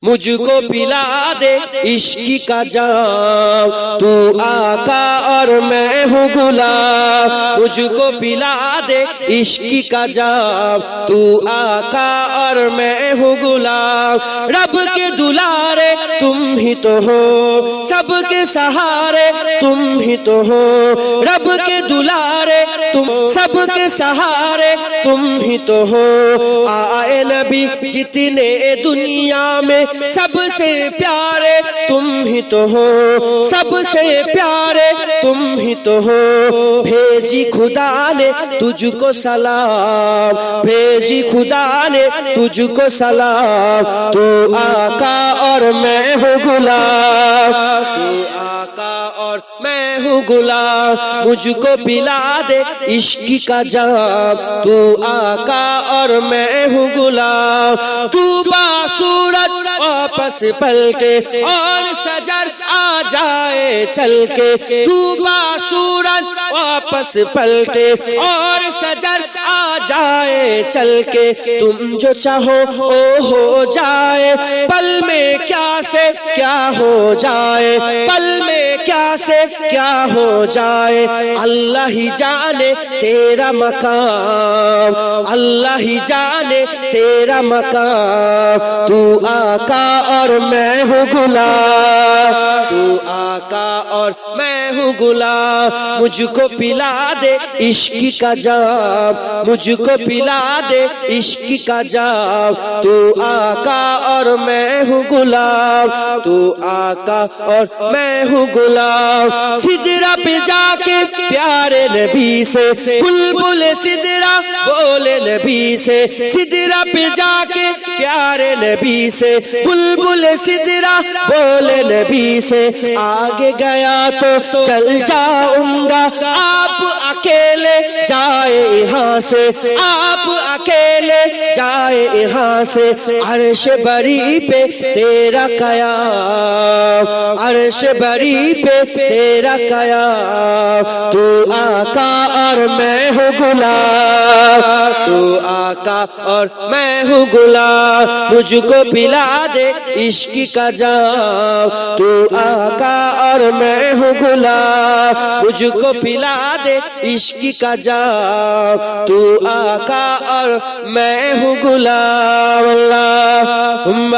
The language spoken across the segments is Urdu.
مجھ کو پلا دے عشق کا جام، تو آقا اور میں ہوں غلام۔ مجھ کو پلا دے عشق کا جام، تو آقا اور میں ہوں غلام۔ رب کے دلارے تم ہی تو ہو، سب کے سہارے تم ہی تو ہو۔ رب کے دلارے تم، سب کے سہارے تم ہی تو ہو۔ آئے نبی جتنے دنیا میں سب سے پیارے تم ہی تو ہو، سب سے پیارے تم ہی تو ہو۔ بھیجی خدا نے تجھ کو سلام، بھیجی خدا نے تجھ کو سلام۔ تو آقا اور میں ہوں غلام، تو آقا اور میں ہوں غلام۔ مجھ کو پلا دے عشق کا جام، تو آقا اور میں ہوں غلام۔ ڈوبا سورج واپس پلٹے اور سجر آ جائے چل کے، ڈوبا سورج واپس پلٹے اور سجر آ جائے چل کے۔ تم جو چاہو وہ ہو جائے، پل میں کیا سے کیا ہو جائے، پل میں کیا سے کیا ہو جائے۔ اللہ ہی جانے تیرا مقام، اللہ ہی جانے تیرا مقام۔ تو آقا اور میں ہوں غلام، تو آقا اور میں ہوں غلام۔ مجھ کو پلا دے عشق کا جام، مجھ کو پلا دے عشق کا جام۔ تو آقا اور میں ہوں غلام، تو آقا اور میں ہوں غلام۔ سدرہ پہ جا کے پیارے نبی سے، بلبل سدرہ بولے نبی سے، سدرہ پہ جا کے پیارے نبی سے، بلبل سدرہ بولے نبی سے۔ آگے گیا تو چل جاؤں گا، آپ اکیلے جائے یہاں سے، آپ اکیلے جائے یہاں سے۔ عرش بری پہ تیرا قیام، عرش بری پہ تیرا قیام۔ تو آقا اور میں ہوں غلام، تو آقا اور میں ہوں غلام۔ مجھ کو پلا دے عشق کا جام، تو آقا اور میں ہوں غلام۔ مجھ کو پلا دے عشق کا جام، تو آقا اور میں ہوں غلام۔ اللہم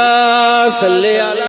صلی علی